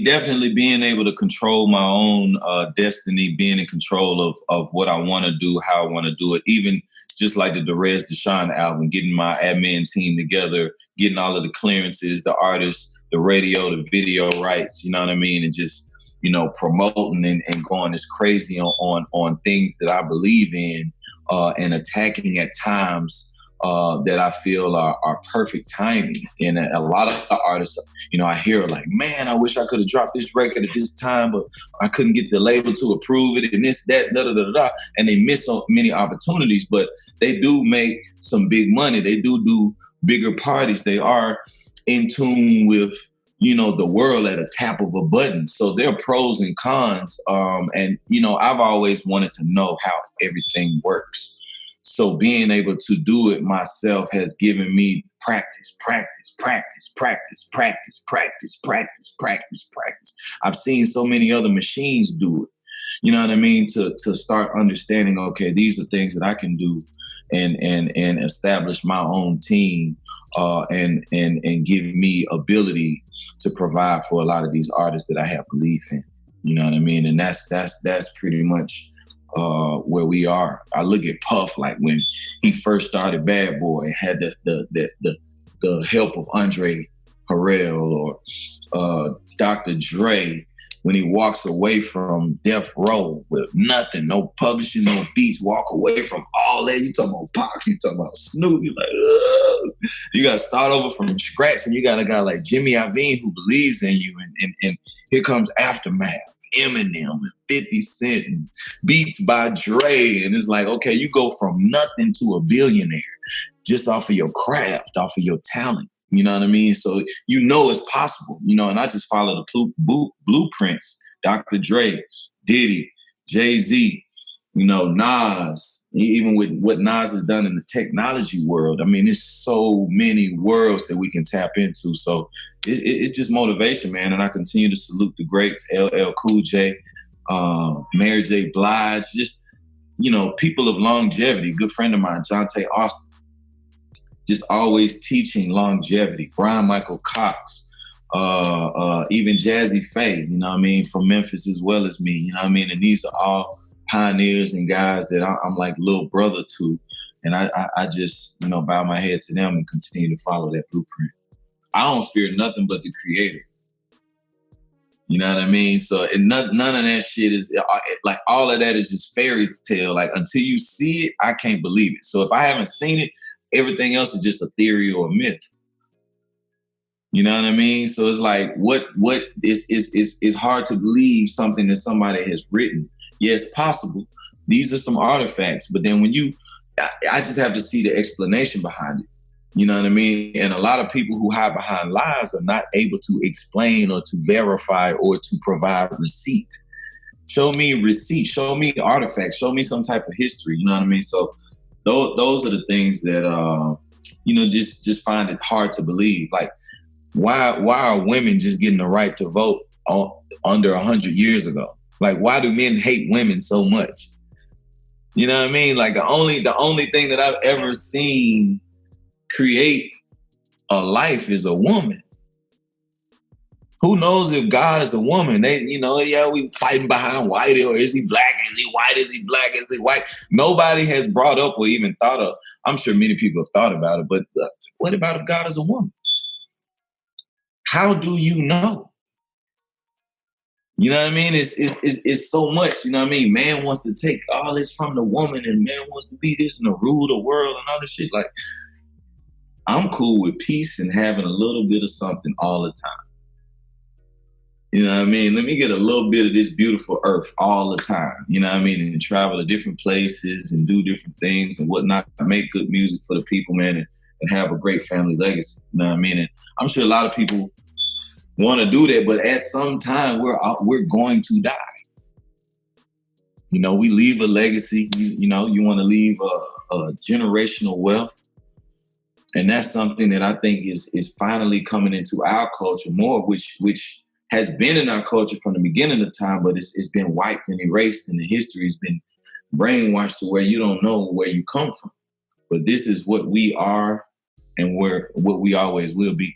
definitely being able to control my own destiny, being in control of what I want to do, how I want to do it, even just like the Derez Deshaun album, getting my admin team together, getting all of the clearances, the artists, the radio, the video rights, you know what I mean? And just, you know, promoting and going as crazy on things that I believe in and attacking at times that I feel are perfect timing. And a lot of artists, you know, I hear like, man, I wish I could have dropped this record at this time, but I couldn't get the label to approve it and this, that, da, da, da, da. And they miss so many opportunities, but they do make some big money. They do bigger parties. They are in tune with, you know, the world at a tap of a button. So there are pros and cons. And, you know, I've always wanted to know how everything works. So being able to do it myself has given me practice. I've seen so many other machines do it. You know what I mean? To start understanding, okay, these are things that I can do and establish my own team and give me ability to provide for a lot of these artists that I have belief in. You know what I mean? And that's pretty much where we are. I look at Puff, like when he first started Bad Boy, had the help of Andre Harrell or Dr. Dre, when he walks away from Death Row with nothing, no publishing, no beats, walk away from all that. You talking about Pac, you talking about Snoop, you like, ugh. You got to start over from scratch, and you got a guy like Jimmy Iovine who believes in you, and here comes Aftermath, Eminem, and 50 Cent, and beats by Dre, and it's like, okay, you go from nothing to a billionaire just off of your craft, off of your talent. You know what I mean? So you know it's possible, you know, and I just follow the blueprints. Dr. Dre, Diddy, Jay-Z, you know, Nas, even with what Nas has done in the technology world. I mean, there's so many worlds that we can tap into. So it's just motivation, man. And I continue to salute the greats, LL Cool J, Mary J. Blige, just, you know, people of longevity. Good friend of mine, Jonte Austin. Just always teaching longevity. Brian Michael Cox, even Jazzy Faye, you know what I mean, from Memphis as well as me, you know what I mean? And these are all pioneers and guys that I'm like little brother to. And I just, you know, bow my head to them and continue to follow that blueprint. I don't fear nothing but the creator. You know what I mean? So none of that shit is, like all of that is just fairy tale. Like until you see it, I can't believe it. So if I haven't seen it, everything else is just a theory or a myth. You know what I mean? So it's like, what is hard to believe something that somebody has written. Yeah, it's possible. These are some artifacts, but then when I just have to see the explanation behind it. You know what I mean? And a lot of people who hide behind lies are not able to explain or to verify or to provide receipt. Show me receipt, show me artifacts, show me some type of history. You know what I mean? So those are the things that, you know, just find it hard to believe. Like, why are women just getting the right to vote under 100 years ago? Like, why do men hate women so much? You know what I mean? Like, the only thing that I've ever seen create a life is a woman. Who knows if God is a woman? They, you know, yeah, we fighting behind white, or is he black? Is he white? Is he black? Is he white? Nobody has brought up or even thought of, I'm sure many people have thought about it, but what about if God is a woman? How do you know? You know what I mean? It's so much, you know what I mean? Man wants to take all this from the woman, and man wants to be this and to rule the world and all this shit. Like, I'm cool with peace and having a little bit of something all the time. You know what I mean? Let me get a little bit of this beautiful earth all the time. You know what I mean? And travel to different places and do different things and whatnot. Make good music for the people, man, and have a great family legacy. You know what I mean? And I'm sure a lot of people want to do that, but at some time we're going to die. You know, we leave a legacy. You know, you want to leave a generational wealth. And that's something that I think is finally coming into our culture more, which has been in our culture from the beginning of time, but it's been wiped and erased, and the history has been brainwashed to where you don't know where you come from. But this is what we are and what we always will be.